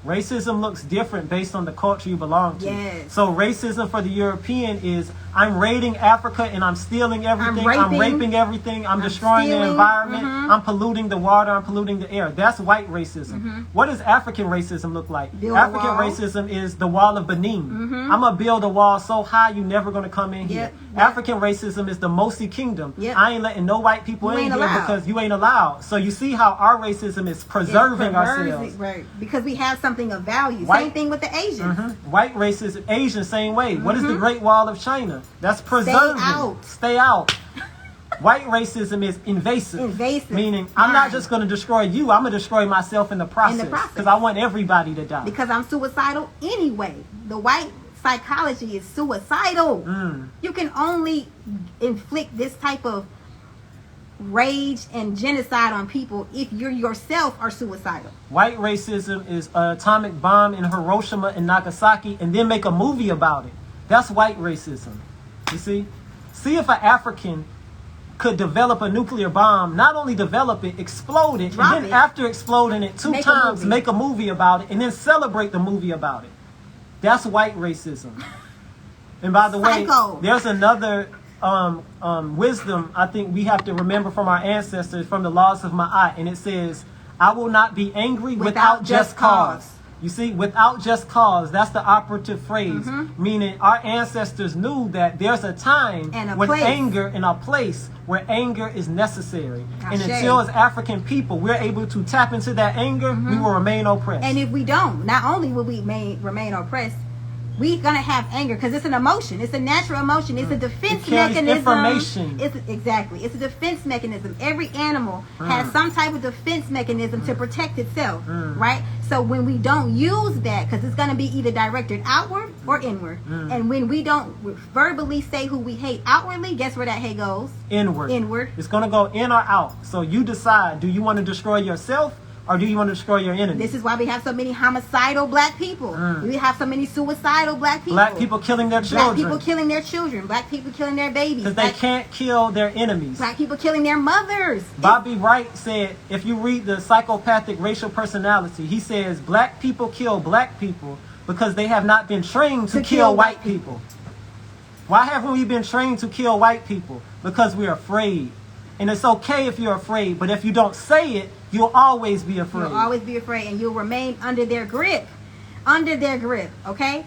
Racism looks different based on the culture you belong to. Yes. So racism for the European is, I'm raiding Africa and I'm stealing everything. I'm raping everything. I'm destroying the environment. I'm polluting the water. I'm polluting the air. That's white racism. What does African racism look like? African racism is the wall of Benin. I'm going to build a wall so high you're never going to come in here. African racism is the Mosi Kingdom. I ain't letting no white people in here because you ain't allowed. So you see how our racism is preserving ourselves. Right. Because we have something of value. Same thing with the Asians. White racism, Asian, same way. What is the Great Wall of China? That's preserving. Stay out. White racism is invasive. Meaning, I'm not just going to destroy you. I'm going to destroy myself in the process. Because I want everybody to die. Because I'm suicidal anyway. The white psychology is suicidal. You can only inflict this type of rage and genocide on people if you yourself are suicidal. White racism is an atomic bomb in Hiroshima and Nagasaki and then make a movie about it. That's white racism. You see? See if an African could develop a nuclear bomb, not only develop it, explode it, and then after exploding it 2 times, make a movie about it, and then celebrate the movie about it. That's white racism. And by the way, there's another wisdom I think we have to remember from our ancestors, from the laws of Ma'at, and it says, I will not be angry without just cause. You see, without just cause, that's the operative phrase, meaning our ancestors knew that there's a time when anger, in a place where anger is necessary. And until as African people, we're able to tap into that anger, we will remain oppressed. And if we don't, not only will we remain oppressed, we're going to have anger because it's an emotion. It's a natural emotion. It's a defense mechanism. Information. It's a defense mechanism. Every animal has some type of defense mechanism to protect itself, right? So when we don't use that, because it's going to be either directed outward or inward. And when we don't verbally say who we hate outwardly, guess where that hate goes? Inward. It's going to go in or out. So you decide, do you want to destroy yourself? Or do you want to destroy your enemy? This is why we have so many homicidal black people. We have so many suicidal black people. Black people killing their children. Black people killing their children. Black people killing their babies. Because they can't kill their enemies. Black people killing their mothers. Bobby Wright said, if you read the Psychopathic Racial Personality, he says black people kill black people because they have not been trained to kill white people. Why haven't we been trained to kill white people? Because we're afraid. And it's okay if you're afraid, but if you don't say it, you'll always be afraid. You'll always be afraid, and you'll remain under their grip. Under their grip, okay?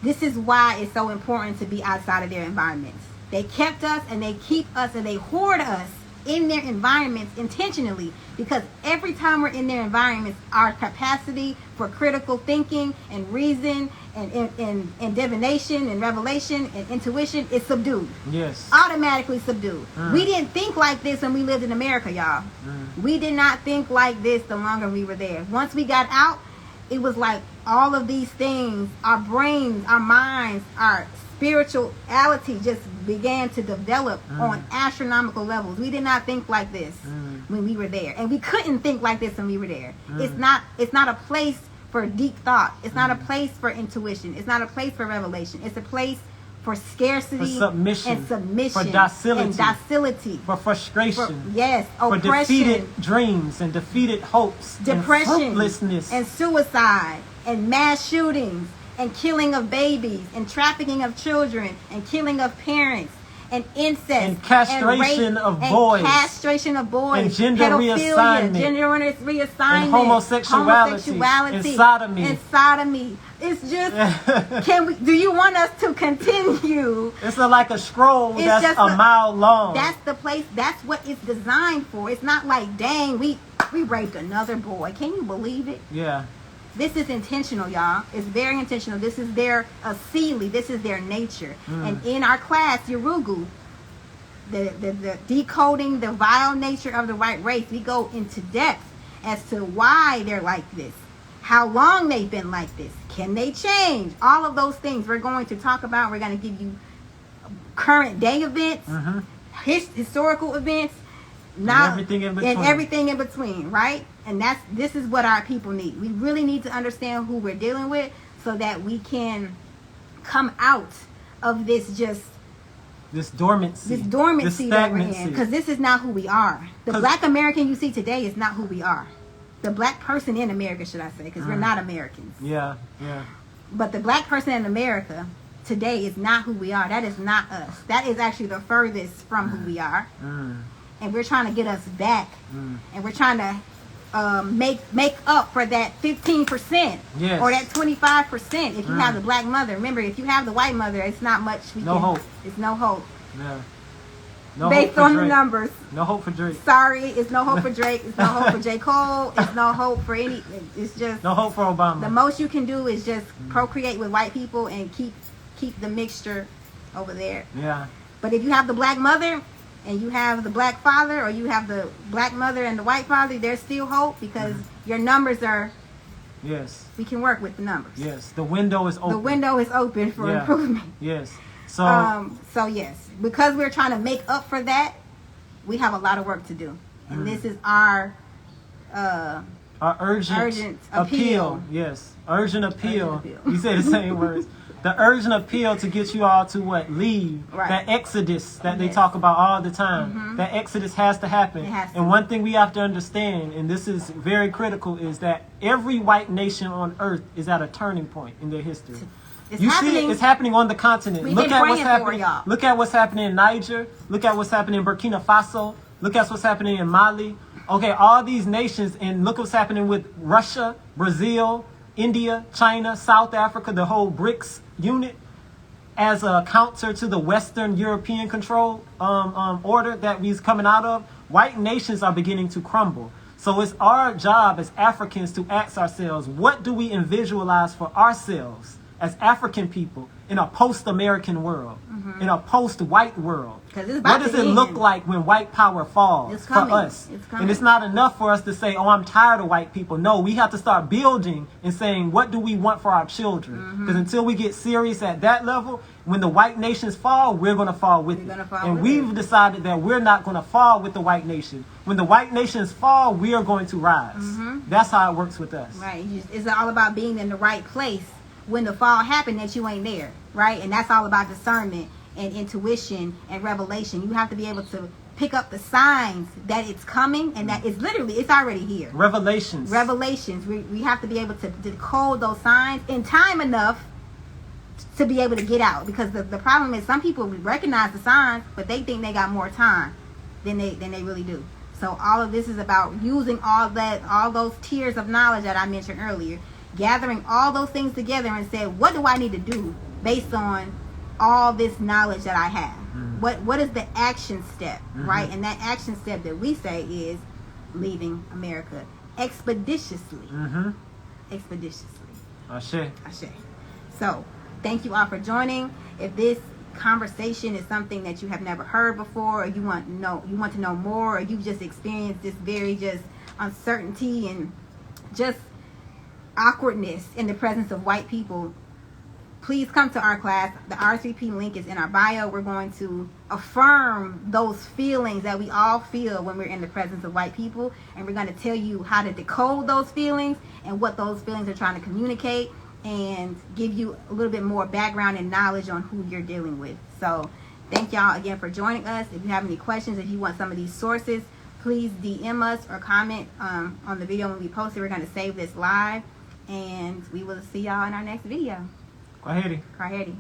This is why it's so important to be outside of their environments. They kept us, and they keep us, and they hoard us in their environments intentionally, because every time we're in their environments, our capacity for critical thinking and reason and divination and revelation and intuition is subdued. Yes. Automatically subdued. We didn't think like this when we lived in America, y'all. We did not think like this the longer we were there. Once we got out, it was like all of these things, our brains, our minds, our spirituality just began to develop on astronomical levels. We did not think like this when we were there, and we couldn't think like this when we were there. It's not a place for deep thought. It's not a place for intuition. It's not a place for revelation. It's a place for scarcity, for submission, for docility, for frustration, oppression, for defeated dreams and defeated hopes, depression, and fruitlessness, and suicide, and mass shootings, and killing of babies, and trafficking of children, and killing of parents, and incest and castration and of rape, boys, and castration of boys, and gender pedophilia, reassignment, gender reassignment, and homosexuality, and sodomy. It's just, do you want us to continue? It's like a scroll that's a mile long. That's the place, that's what it's designed for. It's not like, dang, we raped another boy. Can you believe it? Yeah. This is intentional, y'all. It's very intentional. This is their asili. This is their nature. And in our class, Yurugu, the decoding the vile nature of the white race, we go into depth as to why they're like this, how long they've been like this, can they change? All of those things we're going to talk about. We're going to give you current day events, historical events, and everything in between, right? And this is what our people need. We really need to understand who we're dealing with so that we can come out of this dormancy that we're in, because this is not who we are. The black American you see today is not who we are. The black person in America, should I say, because we're not Americans. Yeah. But the black person in America today is not who we are. That is not us. That is actually the furthest from who we are. And we're trying to get us back. And we're trying to make up for that 15%, or that 25%. If you have the black mother, remember, if you have the white mother, it's not much. Hope. It's no hope. Yeah. Based on the numbers. No hope for Drake. Sorry, it's no hope for Drake. It's no hope for J. Cole. It's no hope for any. It's just no hope for Obama. The most you can do is just procreate with white people and keep the mixture over there. Yeah. But if you have the black mother and you have the black father, or you have the black mother and the white father, there's still hope, because your numbers are. Yes. We can work with the numbers. Yes. The window is open. The window is open for improvement. Yes. So yes, because we're trying to make up for that, we have a lot of work to do, and this is our urgent appeal. Yes, urgent appeal. You say the same words. The urgent appeal to get you all to leave. Right. That exodus that they talk about all the time. That exodus has to happen. And one thing we have to understand, and this is very critical, is that every white nation on earth is at a turning point in their history. See it, it's happening on the continent. Look at what's happening. Look at what's happening in Niger. Look at what's happening in Burkina Faso. Look at what's happening in Mali. Okay, all these nations, and look what's happening with Russia, Brazil, India, China, South Africa, the whole BRICS unit, as a counter to the Western European control order that we's coming out of. White nations are beginning to crumble. So it's our job as Africans to ask ourselves, what do we visualize for ourselves as African people in a post-American world, in a post-white world? What does it look like when white power falls for us? And it's not enough for us to say, oh, I'm tired of white people. No, we have to start building and saying, what do we want for our children? Because until we get serious at that level, when the white nations fall, we're going to fall with it. And we've decided that we're not going to fall with the white nation. When the white nations fall, we are going to rise. That's how it works with us. Right. It's all about being in the right place when the fall happened, that you ain't there, right? And that's all about discernment and intuition and revelation. You have to be able to pick up the signs that it's coming, and that it's already here. Revelations. We have to be able to decode those signs in time enough to be able to get out. Because the problem is, some people recognize the signs, but they think they got more time than they really do. So all of this is about using all those tiers of knowledge that I mentioned earlier, gathering all those things together and say, what do I need to do based on all this knowledge that I have? What is the action step, right? And that action step that we say is leaving America expeditiously. Expeditiously. Ashe. So thank you all for joining. If this conversation is something that you have never heard before, or you want to know more, or you've just experienced this very just uncertainty and just awkwardness in the presence of white people, please come to our class. The RSVP link is in our bio. We're going to affirm those feelings that we all feel when we're in the presence of white people, and we're going to tell you how to decode those feelings and what those feelings are trying to communicate, and give you a little bit more background and knowledge on who you're dealing with. So thank y'all again for joining us. If you have any questions, if you want some of these sources, please DM us or comment on the video when we post it. We're going to save this live, and we will see y'all in our next video. Kwaheri.